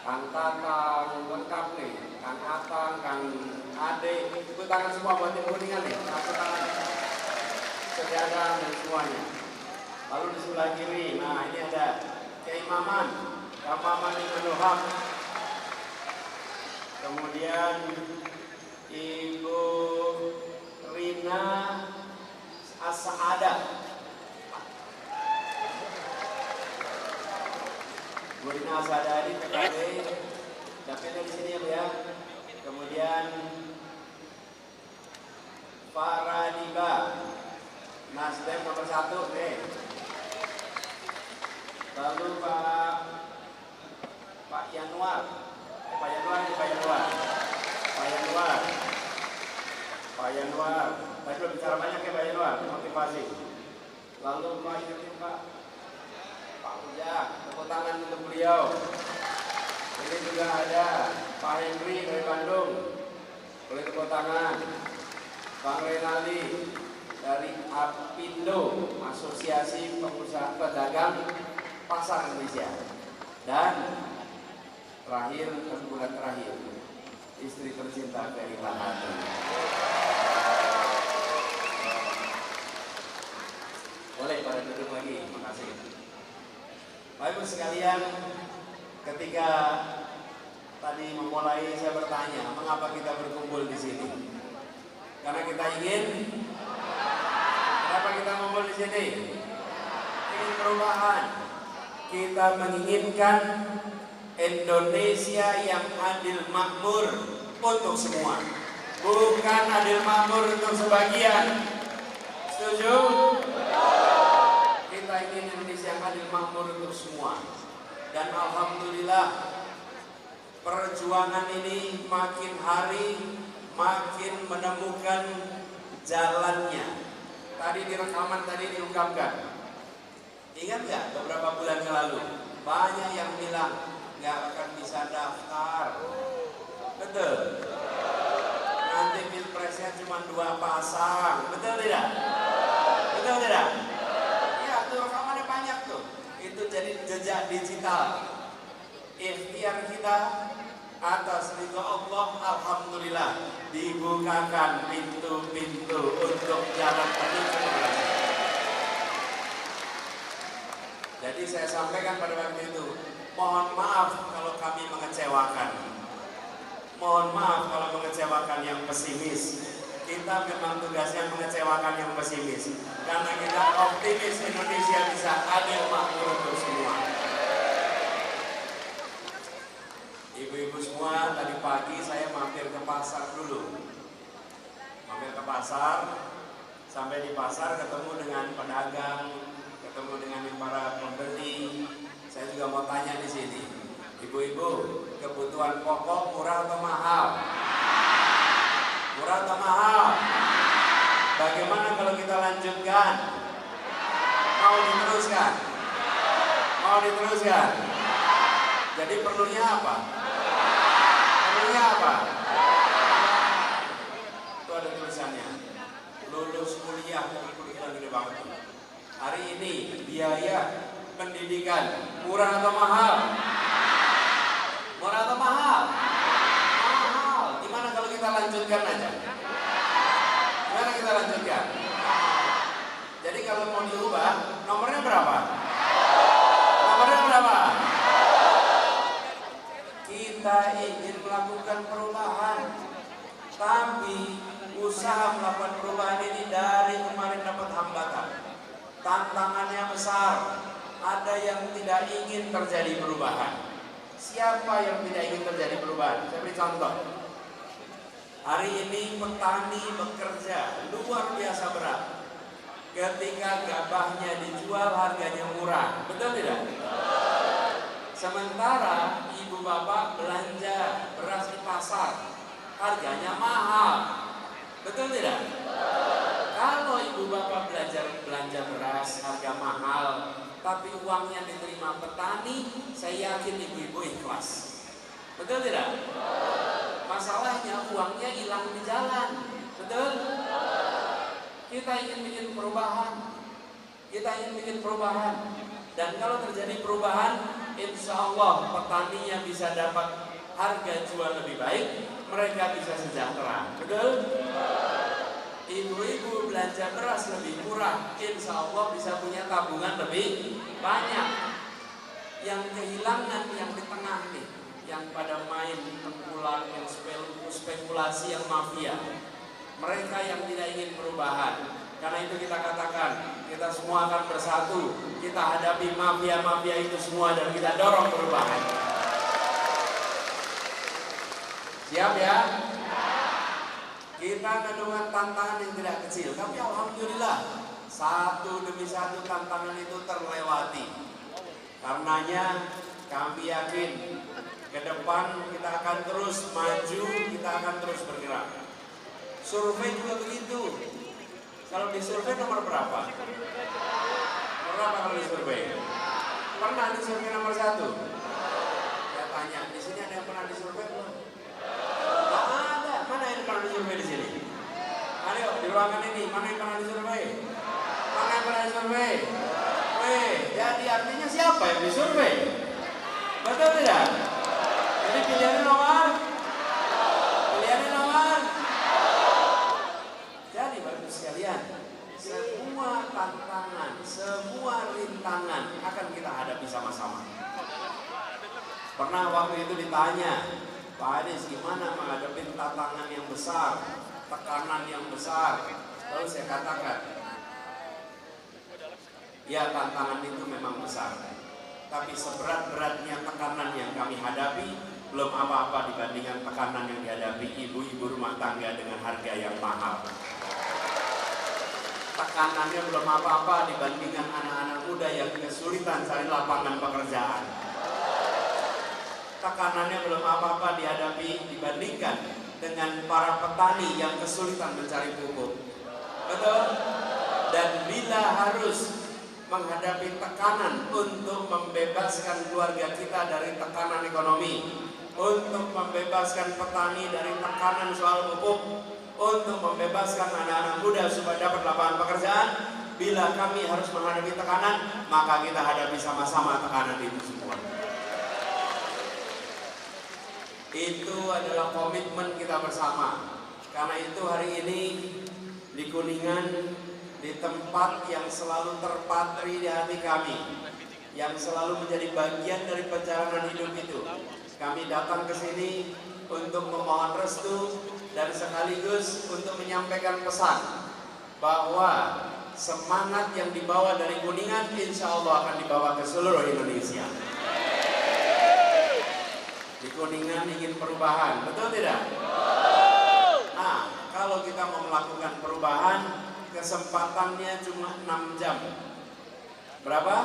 Kang Tatang, lengkap nih. Kang Atang, Kang Ade, tepuk tangan semua buat tim kuningan nih. Tepuk tangan. Sediakan dan semuanya. Lalu di sebelah kiri, nah ini ada Kiai Maman, Kang Maman Ibnu Haq. Kemudian Ibu Rina As-Sa'adah. Bu Rina As-Sa'adah di PKB, dapetnya di sini ya. Kemudian Faradiba, Nasdem nomor 1 nih. Lalu Pak Yanuar, Pak Yanuar. Tadi belum bicara banyak ya Pak Yanuar, motivasi. Lalu Pak Ujang, tepuk tangan untuk beliau. Ini juga ada Pak Henry dari Bandung, boleh tepuk tangan. Bang Renali dari APindo, Asosiasi Pengusaha Pedagang Pasar Indonesia. Dan terakhir, bulan terakhir, istri tercinta dari Lahati. Boleh pada duduk lagi, makasih. Bapak Ibu sekalian, ketika tadi memulai saya bertanya, mengapa kita berkumpul di sini? Karena kita ingin. Kenapa kita kumpul di sini? Ingin perubahan. Kita menginginkan Indonesia yang adil makmur untuk semua, bukan adil makmur untuk sebagian. Setuju? Kita ingin Indonesia yang adil makmur untuk semua. Dan alhamdulillah perjuangan ini makin hari makin menemukan jalannya. Tadi di rekaman tadi diungkapkan. Ingat nggak beberapa bulan yang lalu banyak yang bilang nggak akan bisa daftar. Betul? Nanti pilpresnya cuma 2 pasang. Betul tidak? Betul tidak? Ya, tuh rekamannya banyak tuh. Itu jadi jejak digital. Ikhtiar kita atas ridho Allah, alhamdulillah dibukakan pintu-pintu untuk jalan menuju keberhasilan. Jadi saya sampaikan pada waktu itu, mohon maaf kalau kami mengecewakan. Mohon maaf kalau mengecewakan yang pesimis. Kita memang tugasnya mengecewakan yang pesimis. Karena kita optimis Indonesia bisa adil makmur untuk semua. Ibu-ibu semua, tadi pagi saya mampir ke pasar dulu. Mampir ke pasar, sampai di pasar ketemu dengan pedagang, ketemu dengan para pembeli. Saya juga mau tanya di sini, ibu-ibu, kebutuhan pokok murah atau mahal? Murah atau mahal? Bagaimana kalau kita lanjutkan? Mau diteruskan? Mau diteruskan? Jadi perlunya apa? Perlunya apa? Itu ada tulisannya. Lulus kuliah, kuliah gede banget. Hari ini biaya pendidikan murah atau mahal? Murah atau mahal? Mahal. Gimana kalau kita lanjutkan aja? Gimana kita lanjutkan? Jadi kalau mau diubah, nomornya berapa? Nomornya berapa? Kita ingin melakukan perubahan, tapi usaha melakukan perubahan ini dari kemarin dapat hambatan. Tantangannya besar. Ada yang tidak ingin terjadi perubahan. Siapa yang tidak ingin terjadi perubahan? Saya beri contoh. Hari ini petani bekerja luar biasa berat. Ketika gabahnya dijual harganya murah. Betul tidak? Sementara ibu bapak belanja beras di pasar, harganya mahal. Betul tidak? Kalau ibu bapak belanja beras harga mahal, tapi uangnya diterima petani, saya yakin ibu-ibu ikhlas. Betul tidak? Masalahnya uangnya hilang di jalan. Betul? Kita ingin bikin perubahan. Kita ingin bikin perubahan. Dan kalau terjadi perubahan, insya Allah petaninya bisa dapat harga jual lebih baik, mereka bisa sejahtera. Betul? Ibu-ibu belanja beras lebih murah, insya Allah bisa punya tabungan lebih banyak. Yang kehilangan yang di tengah nih, yang pada main tengkulak, yang spekulasi, yang mafia, mereka yang tidak ingin perubahan. Karena itu kita katakan, kita semua akan bersatu, kita hadapi mafia-mafia itu semua dan kita dorong perubahan. Siap ya? Kita dengan tantangan yang tidak kecil, tapi alhamdulillah satu demi satu tantangan itu terlewati. Karenanya kami yakin ke depan kita akan terus maju, kita akan terus bergerak. Survei juga begitu. Kalau disurvei nomor berapa? Berapa kalau disurvei? Pernah disurvei nomor 1? Saya tanya, di sini ada yang pernah disurvei belum? Tidak ada. Mana yang pernah disurvei di sini? Ayo di ruangan ini, mana yang pernah disurvei? Mana yang pernah disurvei? Jadi artinya siapa yang disurvei? Betul tidak? Jadi pilihannya nomor? Pilihannya nomor? Jadi bapak sekalian, semua tantangan, semua rintangan akan kita hadapi sama-sama. Pernah waktu itu ditanya, Pak Anies gimana menghadapi tantangan yang besar, tekanan yang besar? Lalu saya katakan, ya tantangan itu memang besar, tapi seberat-beratnya tekanan yang kami hadapi belum apa-apa dibandingkan tekanan yang dihadapi ibu-ibu rumah tangga dengan harga yang mahal. Tekanannya belum apa-apa dibandingkan anak-anak muda yang kesulitan cari lapangan pekerjaan. Tekanannya belum apa-apa dihadapi dibandingkan dengan para petani yang kesulitan mencari pupuk. Betul? Dan bila harus menghadapi tekanan untuk membebaskan keluarga kita dari tekanan ekonomi, untuk membebaskan petani dari tekanan soal pupuk, untuk membebaskan anak-anak muda supaya dapat lapangan pekerjaan, bila kami harus menghadapi tekanan, maka kita hadapi sama-sama tekanan itu semua. Itu adalah komitmen kita bersama. Karena itu hari ini di Kuningan, di tempat yang selalu terpatri di hati kami, yang selalu menjadi bagian dari perjalanan hidup itu, kami datang ke sini untuk memohon restu dan sekaligus untuk menyampaikan pesan bahwa semangat yang dibawa dari Kuningan insya Allah akan dibawa ke seluruh Indonesia. Di Kuningan ingin perubahan, betul tidak? Nah, kalau kita mau melakukan perubahan, kesempatannya cuma 6 jam. Berapa?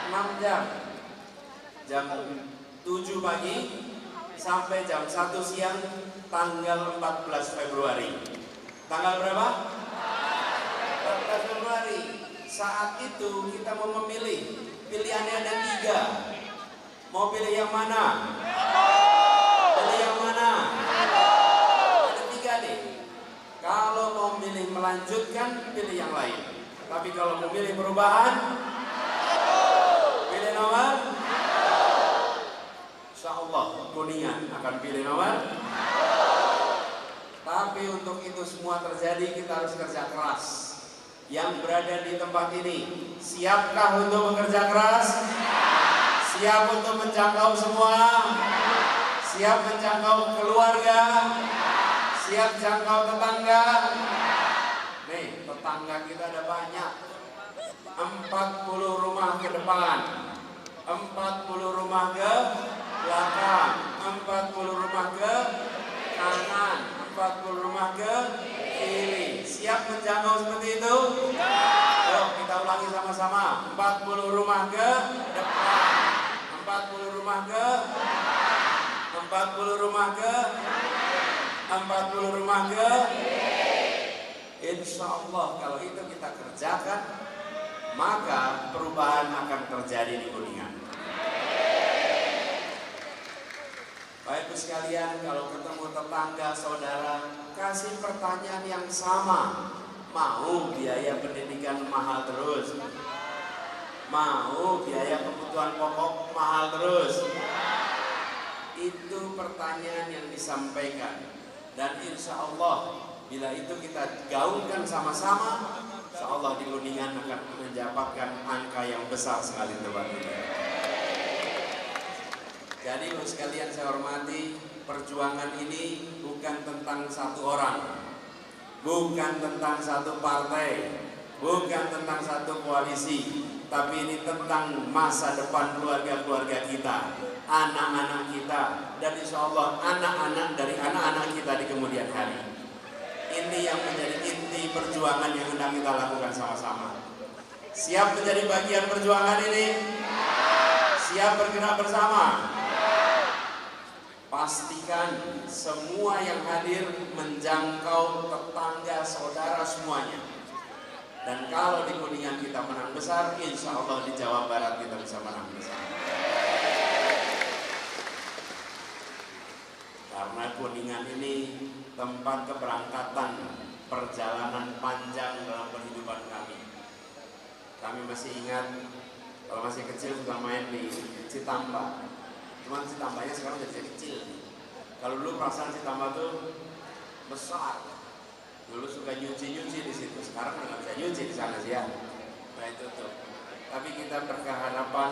6 jam. Jam 7 pagi sampai jam 1 siang tanggal 14 Februari. Tanggal berapa? 14 Februari. Saat itu kita mau memilih. Pilihannya ada 3. Mau pilih yang mana? Pilih yang mana? Ada 3 nih. Kalau mau milih melanjutkan, pilih yang lain. Tapi kalau mau milih perubahan, pilih nomor. Insya Allah Kuningan akan pilih nomor. Tapi untuk itu semua terjadi, kita harus kerja keras. Yang berada di tempat ini, siapkah untuk bekerja keras? Siap untuk menjangkau semua? Siap menjangkau keluarga? Siap jangkau tetangga? Nih, tetangga kita ada banyak. 40 rumah ke depan, 40 rumah ke belakang, 40 rumah ke kanan, 40 rumah ke kiri. Siap menjangkau seperti itu? Yuk kita ulangi sama-sama. 40 rumah ke depan, 40 rumah ke 40 rumah ke 40 rumah ke. Insya Allah kalau itu kita kerjakan, maka perubahan akan terjadi di Kuningan. Baik Ibu sekalian, kalau ketemu tetangga, saudara, kasih pertanyaan yang sama. Mau biaya pendidikan mahal terus? Mau biaya kebutuhan pokok mahal terus? Itu pertanyaan yang disampaikan. Dan insya Allah bila itu kita gaungkan sama-sama, insya Allah di Kuningan akan mendapatkan angka yang besar sekali teman ini. Jadi sekalian saya hormati, perjuangan ini bukan tentang satu orang, bukan tentang satu partai, bukan tentang satu koalisi, tapi ini tentang masa depan keluarga-keluarga kita, anak-anak kita, dan insya Allah anak-anak dari anak-anak kita di kemudian hari. Ini yang menjadi inti perjuangan yang hendak kita lakukan sama-sama. Siap menjadi bagian perjuangan ini? Siap bergerak bersama? Pastikan semua yang hadir menjangkau tetangga, saudara semuanya. Dan kalau di Kuningan kita menang besar, insya Allah di Jawa Barat kita bisa menang besar. Karena Kuningan ini tempat keberangkatan perjalanan panjang dalam kehidupan kami. Kami masih ingat, kalau masih kecil suka main di Citambah. Cuman Citambahnya sekarang jadi kecil. Kalau dulu perasaan Citambah tuh besar. Dulu suka nyuci-nyuci di situ. Sekarang nggak bisa nyuci di sana sih ya. Nah itu tuh. Tapi kita berkeharapan,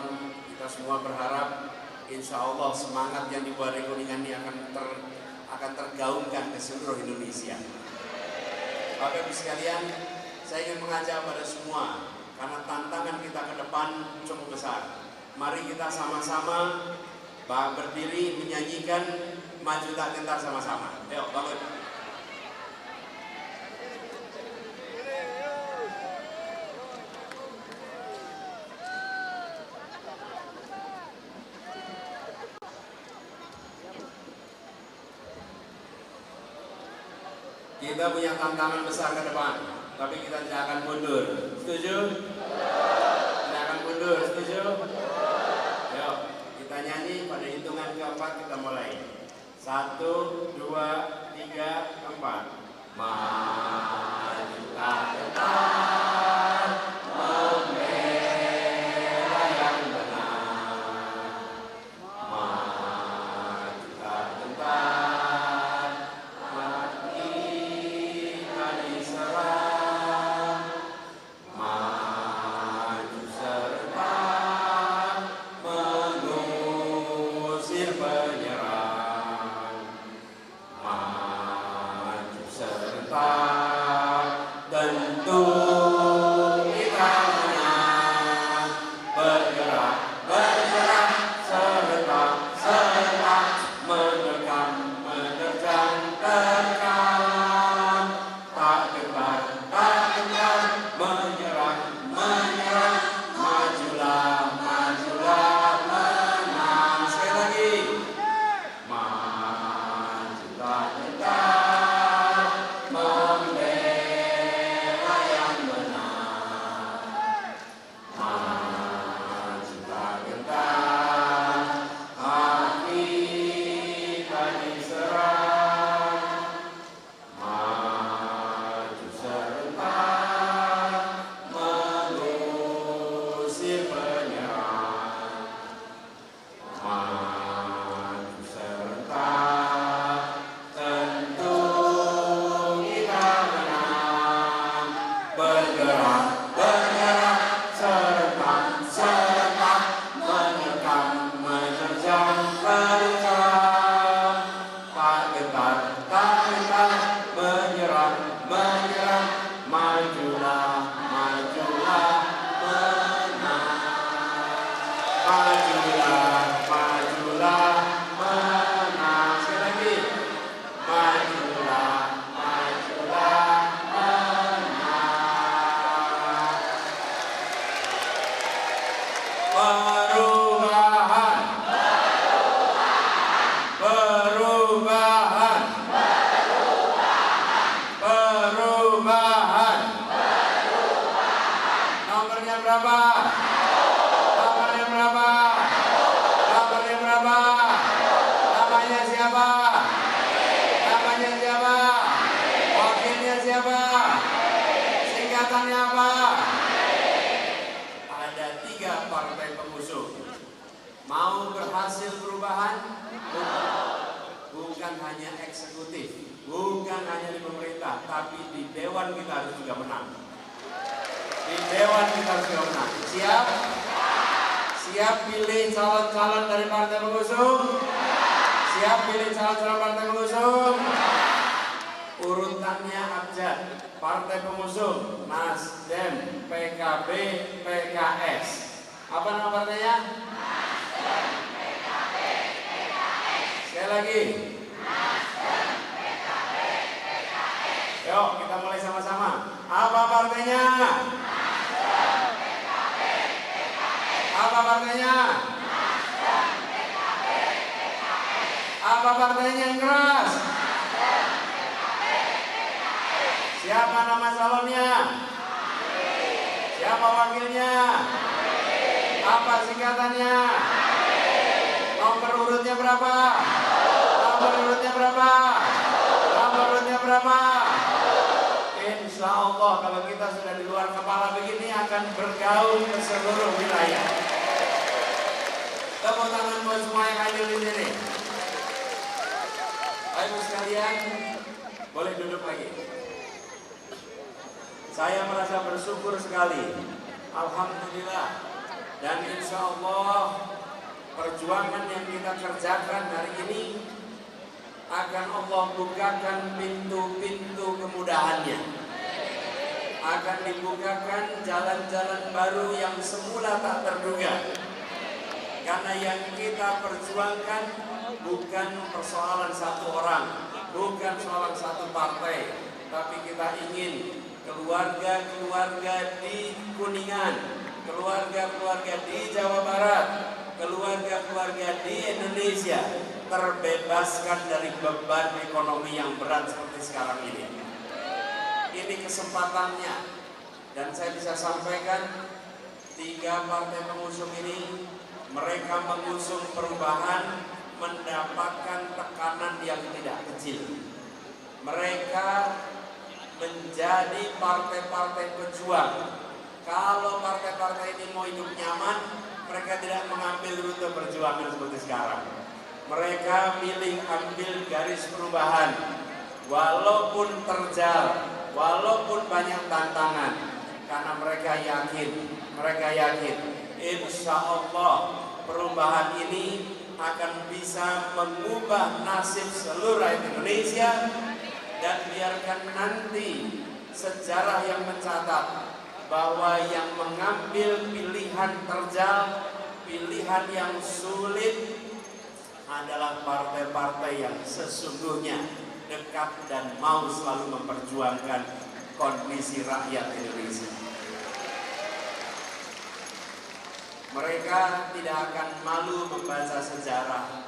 kita semua berharap, insya Allah semangat yang dibuat di Kuningan ini akan tergaungkan ke seluruh Indonesia. Bapak Ibu sekalian, saya ingin mengajak pada semua, karena tantangan kita ke depan cukup besar. Mari kita sama-sama berdiri menyanyikan Maju Tak Gentar sama-sama. Ayo bangun. Kita punya tantangan besar ke depan, tapi kita tidak akan mundur. Setuju? Tidak akan mundur. Setuju? Ayo, kita nyanyi pada hitungan keempat kita mulai. 1, 2, 3, 4. Maju tak gentar, membela yang benar. Maju tak gentar, mati tak diserang. Maju serta mengusir penyerang. Maju serta tentu bukan hanya eksekutif, bukan hanya di pemerintah, tapi di dewan kita harus juga menang. Di dewan kita harus juga menang. Siap? Siap pilih calon-calon dari partai pengusung? Siap pilih calon-calon partai pengusung? Urutannya abjad. Partai pengusung Nasdem, PKB, PKS. Apa nama partainya? Nasdem, PKB, PKS. Sekali lagi. Nasdem, PKB, PKS. Yuk kita mulai sama-sama. Apa partainya? Nasdem, PKB, PKS. Apa partainya? Nasdem, PKB, PKS. Apa partainya yang keras? Nasdem, PKB, PKS. Siapa nama calonnya? Siapa wakilnya? Apa singkatannya? Nomor urutnya berapa? Nomor urutnya berapa? Nomor urutnya berapa? Insya Allah kalau kita sudah di luar kepala begini akan bergaul ke seluruh wilayah. Tepuk tangan buat semua yang hadir di sini. Ayo sekalian, boleh duduk lagi. Saya merasa bersyukur sekali. Alhamdulillah. Dan insya Allah perjuangan yang kita kerjakan hari ini akan Allah bukakan pintu-pintu kemudahannya. Akan dibukakan jalan-jalan baru yang semula tak terduga. Karena yang kita perjuangkan bukan persoalan satu orang, bukan persoalan satu partai, tapi kita ingin keluarga-keluarga di Kuningan, keluarga-keluarga di Jawa Barat, keluarga-keluarga di Indonesia terbebaskan dari beban ekonomi yang berat seperti sekarang ini. Ini kesempatannya, dan saya bisa sampaikan 3 partai pengusung ini, mereka mengusung perubahan mendapatkan tekanan yang tidak kecil. Mereka menjadi partai-partai pejuang. Kalau partai-partai ini mau hidup nyaman, mereka tidak mengambil rute perjuangan seperti sekarang. Mereka milih ambil garis perubahan, walaupun terjal, walaupun banyak tantangan, karena mereka yakin, insya Allah perubahan ini akan bisa mengubah nasib seluruh rakyat Indonesia. Dan biarkan nanti sejarah yang mencatat bahwa yang mengambil pilihan terjal, pilihan yang sulit adalah partai-partai yang sesungguhnya dekat dan mau selalu memperjuangkan kondisi rakyat Indonesia. Mereka tidak akan malu membaca sejarah.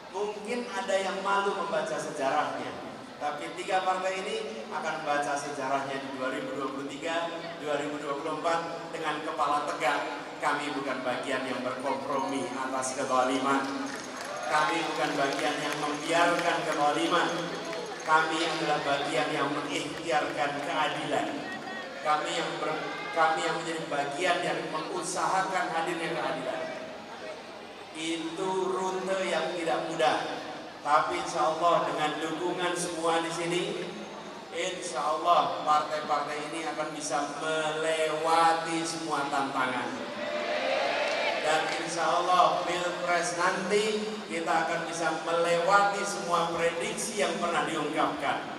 Mungkin ada yang malu membaca sejarahnya, tapi 3 partai ini akan baca sejarahnya di 2023, 2024 dengan kepala tegak. Kami bukan bagian yang berkompromi atas kezaliman. Kami bukan bagian yang membiarkan kezaliman. Kami adalah bagian yang mengikhtiarkan keadilan. Kami yang menjadi bagian yang mengusahakan hadirnya keadilan. Itu rute yang tidak mudah. Tapi insya Allah dengan dukungan semua di sini, insya Allah partai-partai ini akan bisa melewati semua tantangan. Dan insya Allah Pilpres nanti kita akan bisa melewati semua prediksi yang pernah diungkapkan.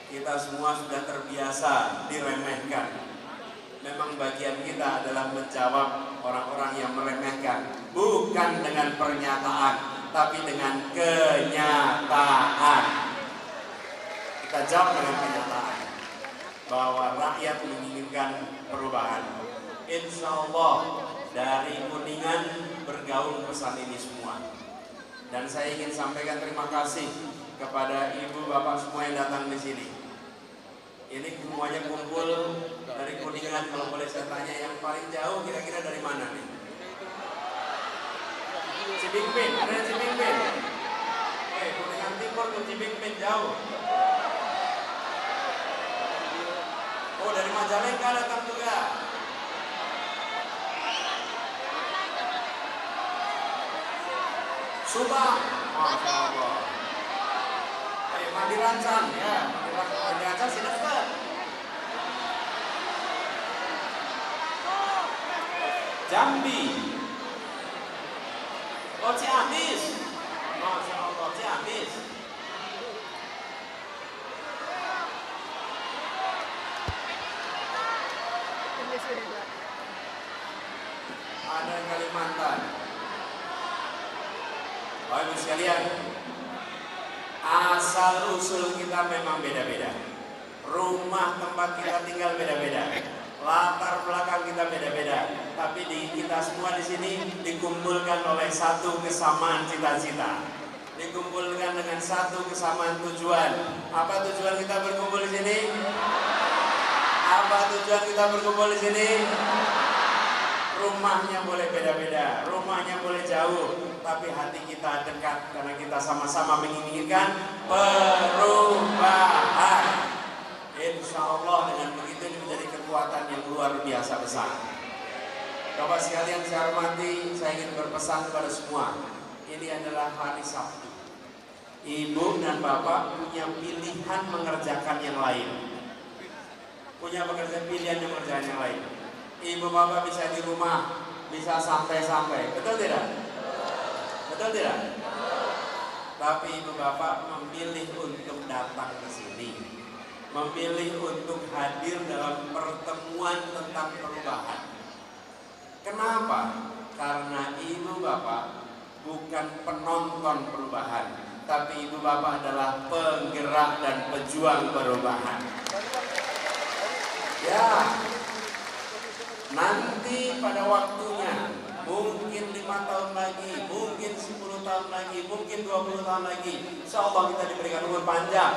Kita semua sudah terbiasa diremehkan. Memang bagian kita adalah menjawab orang-orang yang meremehkan, bukan dengan pernyataan, tapi dengan kenyataan. Kita jawab dengan kenyataan bahwa rakyat menginginkan perubahan. Insya Allah dari Kuningan bergaul pesan ini semua. Dan saya ingin sampaikan terima kasih kepada ibu bapak semua yang datang di sini. Ini semuanya kumpul dari Kuningan. Kalau boleh saya tanya, yang paling jauh kira-kira dari mana nih? Cibingpin, ada Cibingpin. Kuningan Timur ke Cibingpin jauh. Oh, dari Majalengka datang juga. Subang, Masya Allah. Mandirancang ya, Mandirancang sini dekat. Jambi, oh Ciamis, Masya Allah, Ciamis. Ada Kalimantan. Bapak Ibu sekalian, asal usul kita memang beda-beda. Rumah tempat kita tinggal beda-beda. Latar belakang kita beda-beda. Tapi kita semua di sini dikumpulkan oleh satu kesamaan cita-cita. Dikumpulkan dengan satu kesamaan tujuan. Apa tujuan kita berkumpul di sini? Apa tujuan kita berkumpul di sini? Rumahnya boleh beda-beda, rumahnya boleh jauh, tapi hati kita dekat karena kita sama-sama menginginkan perubahan. Insya Allah dengan begitu ini menjadi kekuatan yang luar biasa besar. Bapak sekalian saya hormati, saya ingin berpesan kepada semua. Ini adalah hari Sabtu. Ibu dan bapak punya pilihan mengerjakan yang lain. Punya pekerjaan pilihan yang mengerjakan yang lain. Ibu bapak bisa di rumah, bisa santai-santai, betul tidak? Betul tidak? Tapi ibu bapak memilih untuk datang ke sini, memilih untuk hadir dalam pertemuan tentang perubahan. Kenapa? Karena ibu bapak bukan penonton perubahan, tapi ibu bapak adalah penggerak dan pejuang perubahan. Ya. Nanti pada waktunya, mungkin 5 tahun lagi, mungkin 10 tahun lagi, mungkin 20 tahun lagi, insya Allah kita diberikan umur panjang.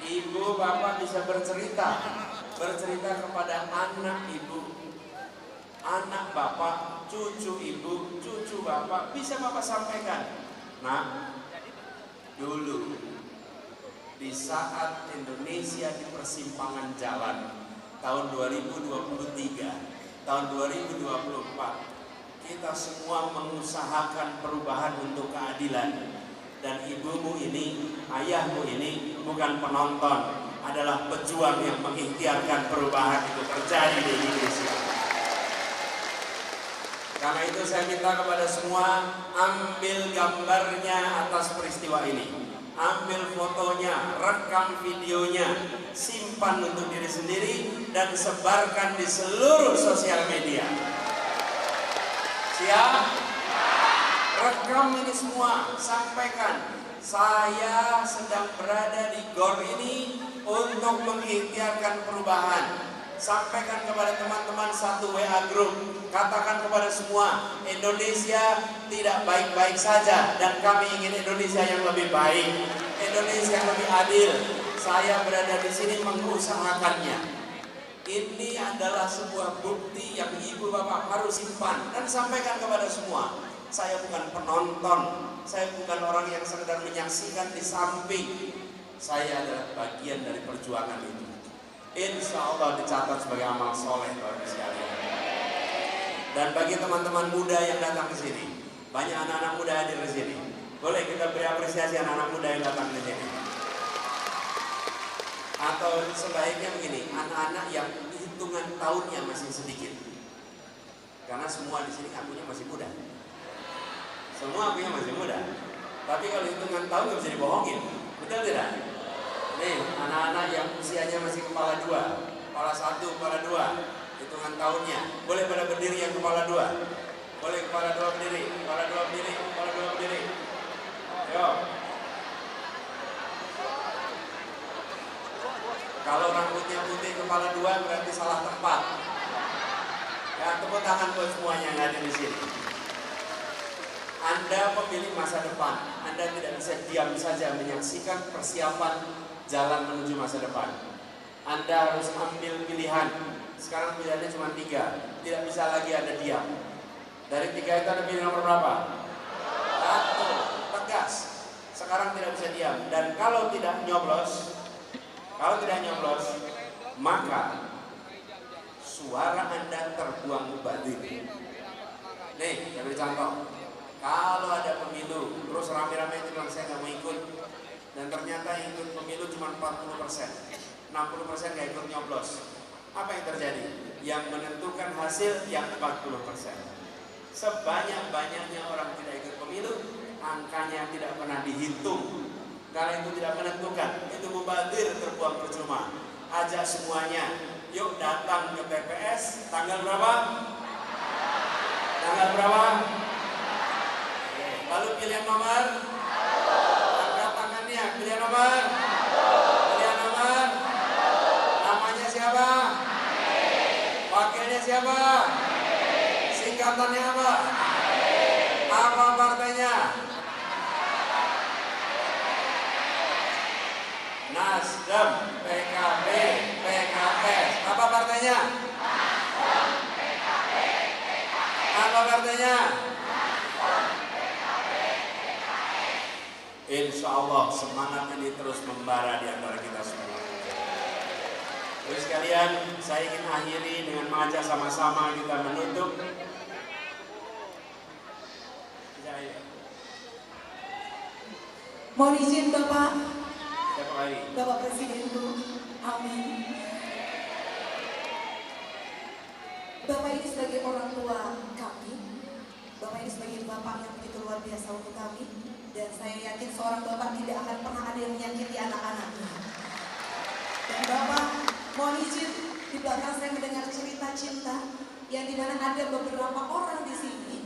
Ibu bapak bisa bercerita kepada anak ibu, anak bapak, cucu ibu, cucu bapak, bisa bapak sampaikan. Nah, dulu di saat Indonesia di persimpangan jalan, tahun 2023, tahun 2024, kita semua mengusahakan perubahan untuk keadilan. Dan ibumu ini, ayahmu ini bukan penonton, adalah pejuang yang mengikhtiarkan perubahan itu terjadi di Indonesia. Karena itu saya minta kepada semua, ambil gambarnya atas peristiwa ini. Ambil fotonya, rekam videonya, simpan untuk diri sendiri dan sebarkan di seluruh sosial media. Siap? Rekam ini semua, sampaikan. Saya sedang berada di GOR ini untuk mengikhtiarkan perubahan. Sampaikan kepada teman-teman satu WA group. Katakan kepada semua, Indonesia tidak baik-baik saja dan kami ingin Indonesia yang lebih baik, Indonesia yang lebih adil. Saya berada di sini mengusahakannya. Ini adalah sebuah bukti yang ibu bapak harus simpan dan sampaikan kepada semua. Saya bukan penonton, saya bukan orang yang sekedar menyaksikan di samping. Saya adalah bagian dari perjuangan itu. Insya Allah dicatat sebagai amal soleh Bapak sekalian. Dan bagi teman-teman muda yang datang ke sini, banyak anak-anak muda hadir di sini. Boleh kita beri apresiasi anak-anak muda yang datang ke sini. Atau sebaiknya begini, anak-anak yang hitungan tahunnya masih sedikit. Karena semua di sini akunya masih muda. Semua akunya masih muda. Tapi kalau hitungan tahun nggak bisa dibohongin, betul tidak? Nih, anak-anak yang usianya masih kepala 2, kepala 1, kepala 2, hitungan tahunnya. Boleh pada berdiri yang kepala 2. Boleh kepala 2 berdiri, kepala 2 berdiri, kepala 2 berdiri. Ayo. Kalau rambutnya putih kepala 2 berarti salah tempat. Ya, tepuk tangan buat semuanya yang ada di sini. Anda pemilik masa depan. Anda tidak bisa diam saja menyaksikan persiapan jalan menuju masa depan. Anda harus ambil pilihan. Sekarang pilihannya cuma 3. Tidak bisa lagi Anda diam. Dari 3 itu Anda pilih nomor berapa? 1. Tegas. Sekarang tidak bisa diam. Dan kalau tidak nyoblos, maka suara Anda terbuang mubazir. Nih, saya beri contoh. Kalau Dan ternyata yang ikut pemilu cuma 40%, 60% gak ikut nyoblos. Apa yang terjadi? Yang menentukan hasil yang 40%. Sebanyak-banyaknya orang tidak ikut pemilu, angkanya tidak pernah dihitung. Karena itu tidak menentukan, itu mubazir, terbuang percuma. Ajak semuanya, yuk datang ke TPS. Tanggal berapa? Tanggal berapa? Lalu pilihan nomor? Angkat tangannya, pilihan nomor? Pilihan nomor? Namanya siapa? Wakilnya siapa? Singkatannya apa? Apa partainya? Nasdem, PKB, PKS. Apa partainya? Nasdem, PKB, PKS. Apa partainya? Nasdem, PKB, PKS. Insya Allah semangat ini terus membara di antara kita semua. Terus sekalian, saya ingin akhiri dengan mengajak sama-sama kita menutup. Mohon izin Bapak. Bapak Presiden Bu. Amin. Bapak ini sebagai orang tua kami, Bapak ini sebagai Bapak yang begitu luar biasa untuk kami, dan saya yakin seorang Bapak tidak akan pernah ada yang menyakiti anak-anaknya. Dan Bapak, mohon izin di belakang saya mendengar cerita cinta yang dimana ada beberapa orang di sini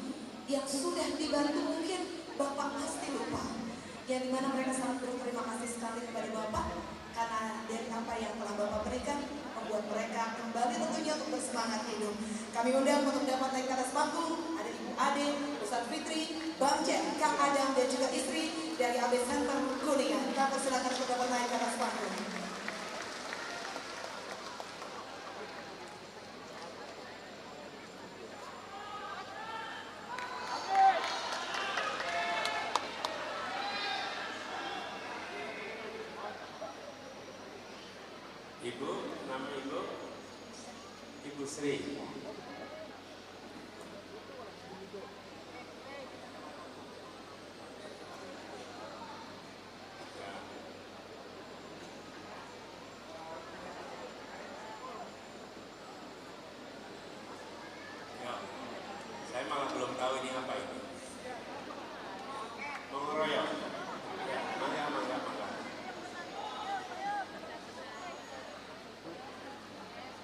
yang sudah dibantu, mungkin Bapak pasti lupa. Yang dimana mereka sangat berterima kasih sekali kepada Bapak karena dari apa yang telah Bapak berikan membuat mereka kembali tentunya untuk bersemangat hidup. Kami undang untuk dapat naik ke atas panggung, ada Ibu Ade, Ustaz Fitri, Bang Cek, Kang Adam dan juga istri dari AB Center Kuningan. Kami persilakan untuk dapat naik ke atas panggung. Ibu, nama Ibu? Ibu Sri. Ya, saya malah belum tahu ini apa ini. Mau ngeroyok? Ya, mangga.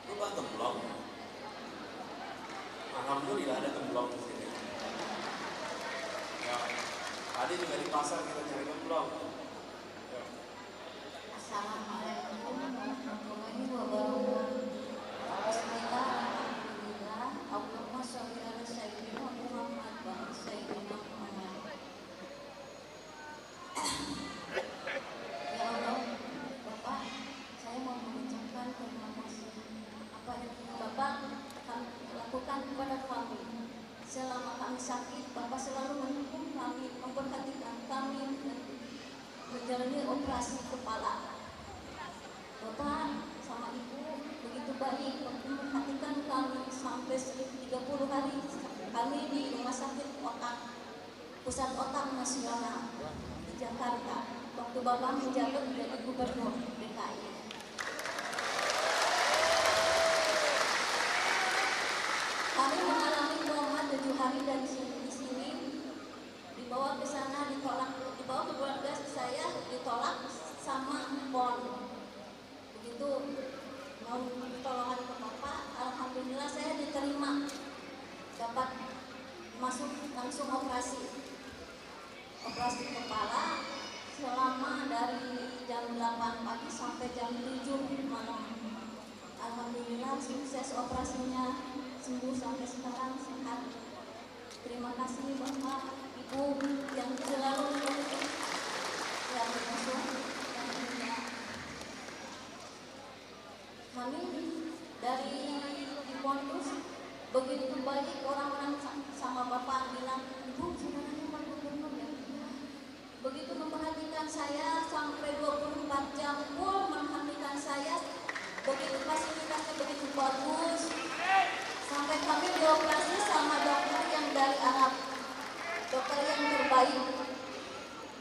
Lupa gemblong. Alhamdulillah ada gemblong di sini. Ya, tadi juga di pasar kita cari gemblong. Ya. Assalamualaikum warahmatullahi wabarakatuh. Bismillah, alhamdulillah. Allahumma sholli ala sayyidina Muhammad wa ala sayyidina Muhammad. Ya Allah, Bapak, saya mau mengucapkan terima kasih apa yang Bapak lakukan kepada kami. Selama kami sakit, Bapak selalu mendukung kami, memperhatikan kami dan menjalani operasi kepala. Bapak sama Ibu begitu baik memperhatikan kami sampai 30 hari kami di rumah sakit otak, pusat otak nasional di Jakarta. Waktu Bapak menjabat menjadi gubernur DKI. Kami mengalami koma 7 hari dari di sini, dibawa ke sana ditolak, dibawa ke keluarga saya ditolak sama PON. Begitu mau pertolongan ke Bapak, alhamdulillah saya diterima, dapat masuk langsung operasi kepala selama dari jam 8 pagi sampai jam 7 malam. Alhamdulillah sukses operasinya, sembuh sampai sekarang sehat. Terima kasih Bapak, Ibu yang selalu mendukung yang masuk dan juga kami dari di Pondus begitu baik orang-orang sama Bapak bilang, Ibu sebenarnya Pak Gubernur ya. Begitu memperhatikan saya sampai 24 jam full memperhatikan saya, begitu fasilitasnya begitu bagus. Sampai kami dioperasi sama dokter yang dari Arab, dokter yang terbaik.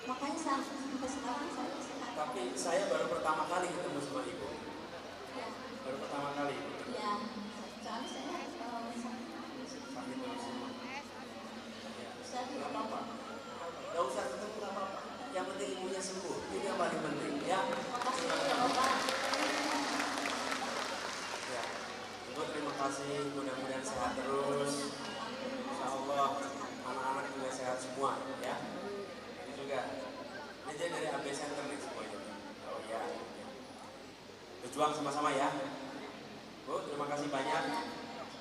Makanya sampai sekarang saya sehat. Tapi saya baru pertama kali ketemu sama ibu. Ya, Baru pertama kali. ya. Soalnya saya Sakit terus semua. Ya. saya Nggak apa-apa. Nggak usah ketemu, nggak apa-apa. Yang penting ibunya sembuh. Itu yang paling penting. Ya. makasih ya Bapak. Ya. Ibu terima kasih. Mudah-mudahan sehat terus. Insya Allah anak-anak juga sehat semua. Ya. Ini juga. Ini jadi dari AB Center nih semuanya. Oh ya. Berjuang sama-sama ya. Bu, terima kasih banyak.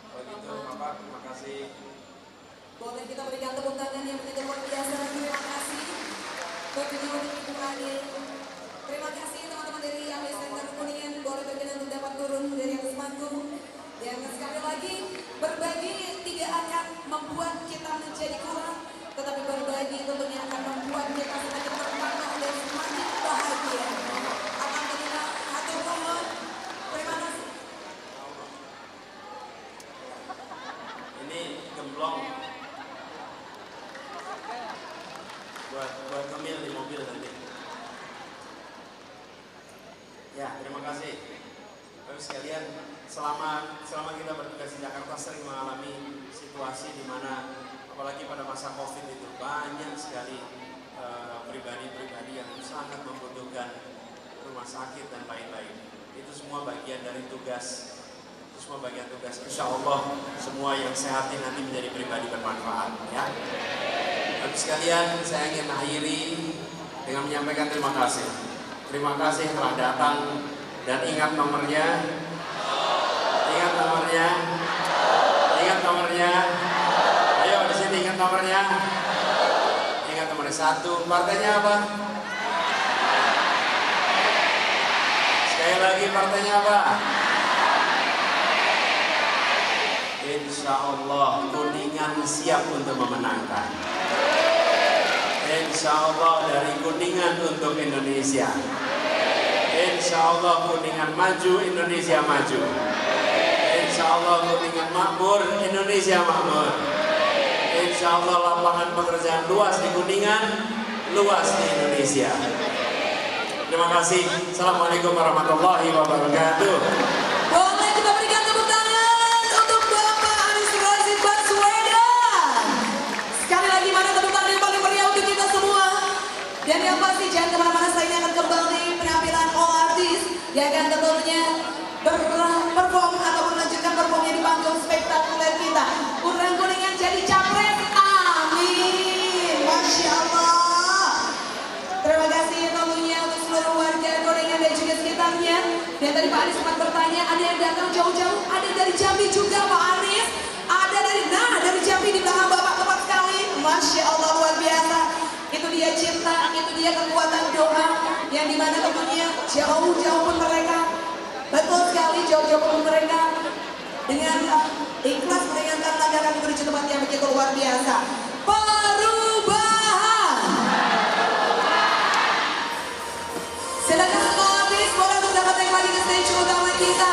Kalau gitu, Bapak, terima kasih. Boleh kita berikan tepuk tangan yang begitu luar biasa. Terima kasih. Begitu untuk Ibu Ade. Terima kasih teman-teman dari AB Center Kuningan. Boleh berkenan untuk dapat turun dari atas panggung. Dan sekali lagi, berbagi tidak akan membuat kita menjadi kurang, tetapi berbagi tentunya akan membuat kita semakin bermakna dan semakin bahagia. Akan kita atur mohon. Terima kasih. Ini gemblong buat ngemil di mobil nanti. Ya, terima kasih. Bapak sekalian, selama kita bertugas di Jakarta sering mengalami situasi di mana apalagi pada masa Covid itu banyak sekali pribadi-pribadi yang sangat membutuhkan rumah sakit dan lain-lain. Itu semua bagian dari tugas. Itu semua bagian tugas. Insya Allah semua yang sehat ini nanti menjadi pribadi bermanfaat. Ya. Bapak sekalian, saya ingin akhiri dengan menyampaikan terima kasih. Terima kasih telah datang dan ingat nomornya. Ingat nomornya. Ingat nomornya. Ayo di sini ingat nomornya. Ingat nomornya 1. Partainya apa? Sekali lagi partainya apa? Insya Allah Kuningan siap untuk memenangkan. Insya Allah dari Kuningan untuk Indonesia. Insya Allah Kuningan maju, Indonesia maju. Insya Allah Kuningan makmur, Indonesia makmur. Insya Allah lapangan pekerjaan luas di Kuningan, luas di Indonesia. Terima kasih. Assalamualaikum warahmatullahi wabarakatuh. Boleh kita berikan tepuk tangan untuk Bapak Anies Rashid Baswedan. Sekali lagi mana tepuk tangan yang paling meriah untuk kita semua. Dan yang pasti jangan kemana-mana, saya ini akan kembali penampilan all artis yang akan tentunya berperform atau melanjutkan performnya di panggung spektakuler kita. Urang Kuningan jadi capres, amin. Masya Allah. Terima kasih tentunya untuk seluruh warga Kuningan dan juga sekitarnya. Dan tadi Pak Anies sempat bertanya, ada yang datang jauh-jauh, ada dari Jambi juga Pak Anies. Ada dari Jambi di belakang Bapak tepat sekali. Masya Allah luar biasa. Itu dia cinta, itu dia kekuatan doa yang dimana tentunya jauh-jauh pun mereka, betul sekali jauh-jauh pun mereka dengan ikhlas meringankan tangga kami menuju tempat yang begitu luar biasa. Perubahan. Silakan semua artis boleh untuk dapat naik lagi ke stage utama kita.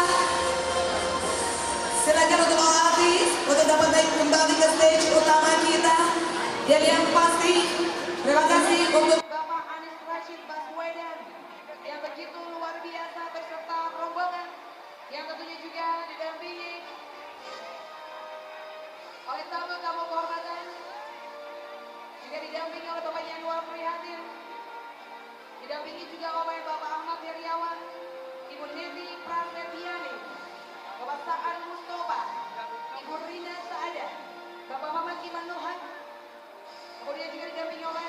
Silakan untuk all artis untuk dapat naik kembali ke stage utama kita. Dan yang pasti terima kasih untuk Bapak Anies Rashid Baswedan yang begitu luar biasa beserta rombongan yang tentunya juga didampingi oleh tamu-tamu kehormatan, juga didampingi oleh Bapak Yanuar Prihatin, didampingi juga oleh Bapak Ahmad Heriawan, Ibu Neti Prasetyani, Bapak Sa'an Mustafa, Ibu Rina Saada, Bapak Muhammad Iman Nuhan, kemudian juga didampingi oleh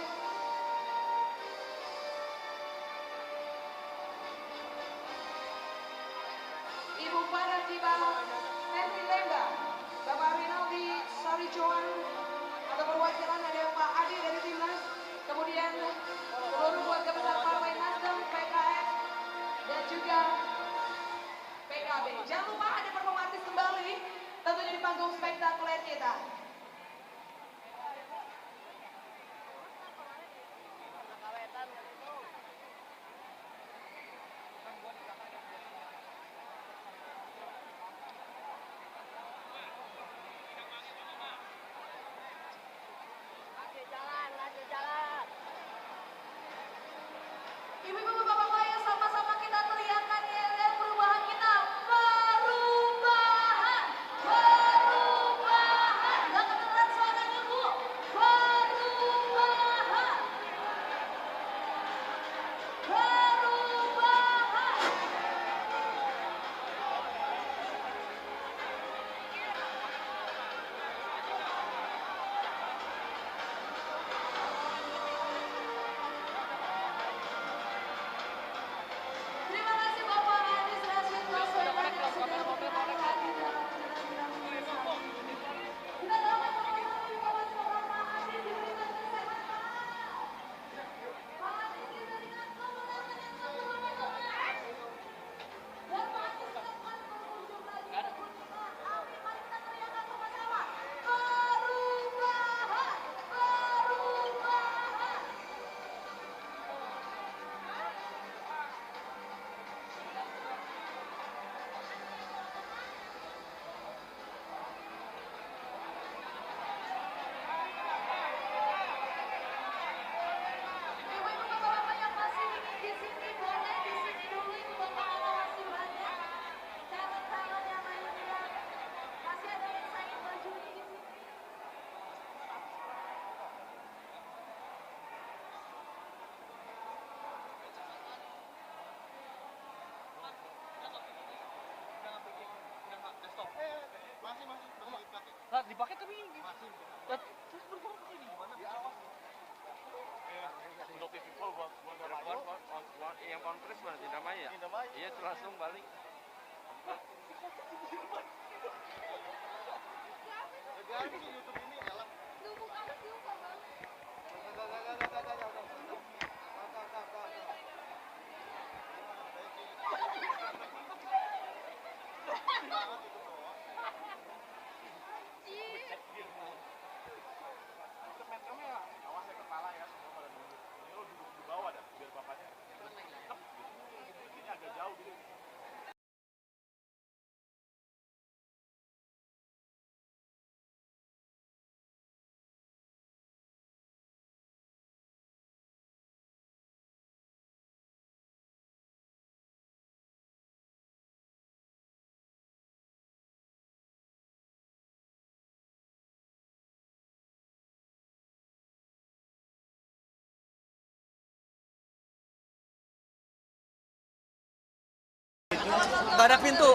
Ibu Farah Tiba, Nancy Lemba, Bapak Rinaldi Sarijoan, atau perwakilan ada Pak Adi dari Timnas, kemudian seluruh keluarga besar Partai Nasdem, PKS, dan juga PKB. Jangan lupa ada perform artis kembali, tentunya di panggung spektakuler kita. Ibu-ibu bapak-bapak yang sama-sama kita teriakan yel-yel perubahan kita. Perubahan, perubahan. Gak kedengeran suaranya Bu. Perubahan, perubahan. Terima kasih Bapak Anies Rashid Baswedan yang sudah berkenan hadir dalam acara ini. Kita doakan sama-sama juga buat Bapak Anies diberikan kesehatan. Pak Anies diberikan kemenangan yang selalu berdoa. Dan Pak Anies dapat berkunjung lagi ke kita. Amin. Mari kita teriakan sama-sama. Perubahan, perubahan. Ibu-ibu bapak-bapak yang masih di sini boleh di sini dulu, Ibu bapak kalau masih banyak calon-calon yang lainnya. Masih ada yang saing baju di sini. Nah, dipakai tapi terus berkurang ini gimana? Untuk TV full buat yang konfres mana Indramayu ya? Iya, terus langsung balik. Nggak ada pintu.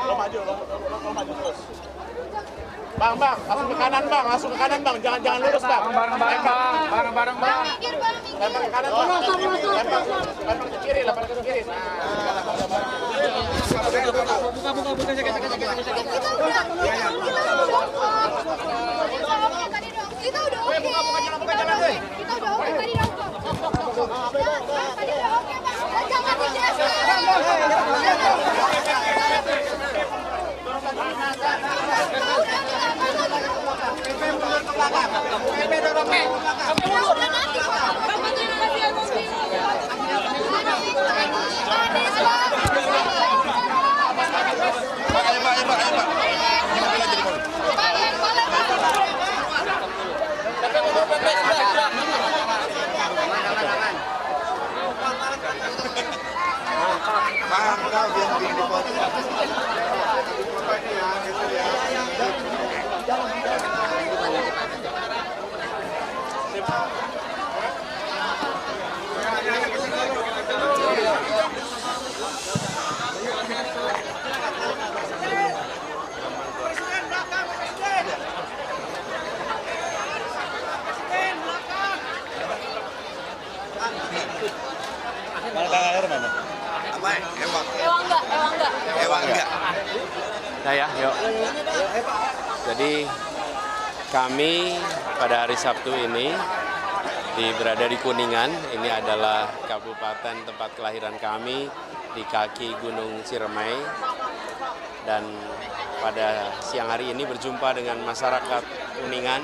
Lo maju terus. Bang, langsung ke kanan bang, jangan lurus bang. Bareng-bareng bang. Lempar ke kanan bang. Lempar ke kiri. Buka. Kita udah oke. Kita udah oke tadi dong. Tadi udah oke Pak. Jangan Mana air mana? Apa? Ewangga. Nah ya, yuk. Jadi kami pada hari Sabtu ini berada di Kuningan. Ini adalah kabupaten tempat kelahiran kami di kaki Gunung Ciremai. Dan pada siang hari ini berjumpa dengan masyarakat Kuningan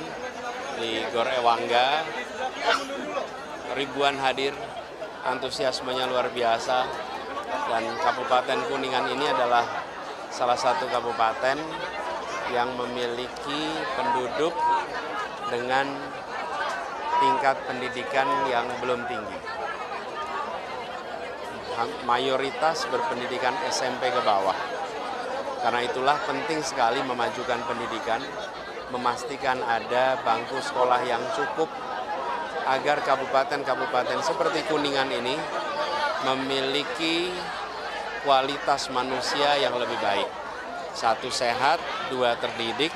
di Gor Ewangga. Ribuan hadir, antusiasmenya luar biasa. Dan Kabupaten Kuningan ini adalah salah satu kabupaten yang memiliki penduduk dengan tingkat pendidikan yang belum tinggi. Mayoritas berpendidikan SMP ke bawah. Karena itulah penting sekali memajukan pendidikan, memastikan ada bangku sekolah yang cukup agar kabupaten-kabupaten seperti Kuningan ini memiliki kualitas manusia yang lebih baik. Satu, sehat, dua, terdidik,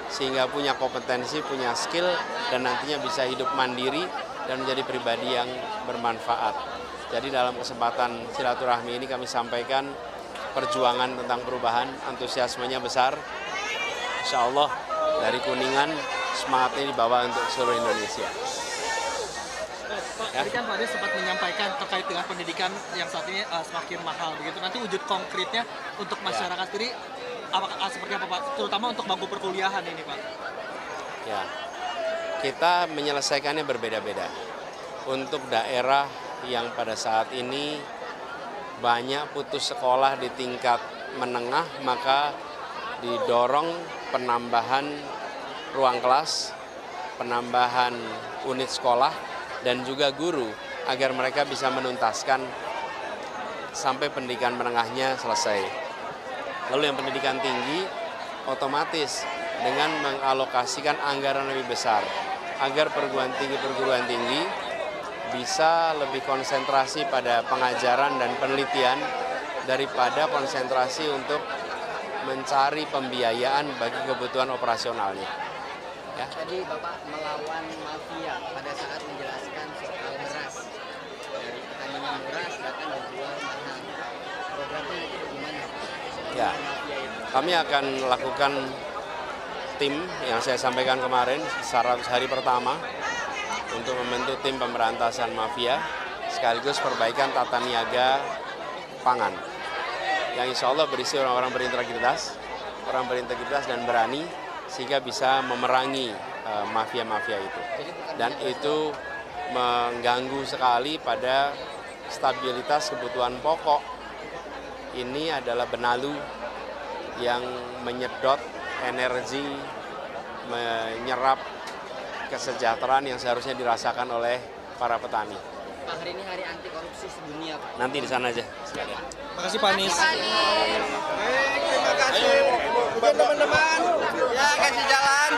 sehingga punya kompetensi, punya skill, dan nantinya bisa hidup mandiri dan menjadi pribadi yang bermanfaat. Jadi dalam kesempatan silaturahmi ini kami sampaikan perjuangan tentang perubahan, antusiasmenya besar. Insya Allah dari Kuningan semangat ini dibawa untuk seluruh Indonesia. Pak, tadi kan Pak Anies sempat menyampaikan terkait dengan pendidikan yang saat ini semakin mahal begitu. Nanti wujud konkretnya untuk masyarakat sendiri apakah seperti apa Pak? Terutama untuk bangku perkuliahan ini Pak. Ya, kita menyelesaikannya berbeda-beda. Untuk daerah yang pada saat ini banyak putus sekolah di tingkat menengah, maka didorong penambahan ruang kelas, penambahan unit sekolah, dan juga guru agar mereka bisa menuntaskan sampai pendidikan menengahnya selesai. Lalu yang pendidikan tinggi otomatis dengan mengalokasikan anggaran lebih besar agar perguruan tinggi bisa lebih konsentrasi pada pengajaran dan penelitian daripada konsentrasi untuk mencari pembiayaan bagi kebutuhan operasionalnya. Ya. Tadi Bapak melawan mafia pada saat menjelaskan soal beras. Dari petaninya murah, sedangkan dijual mahal. Programnya itu bagaimana? Ya, kami akan lakukan tim yang saya sampaikan kemarin 100 hari pertama untuk membentuk tim pemberantasan mafia sekaligus perbaikan tata niaga pangan yang insya Allah berisi orang-orang berintegritas dan berani sehingga bisa memerangi mafia-mafia itu. Dan itu mengganggu sekali pada stabilitas kebutuhan pokok. Ini adalah benalu yang menyedot energi, menyerap kesejahteraan yang seharusnya dirasakan oleh para petani. Pak, hari ini hari anti korupsi sedunia Pak. Nanti di sana aja sekalian. Terima kasih Pak Anies. Terima kasih. Teman-teman, ya kasih jalan.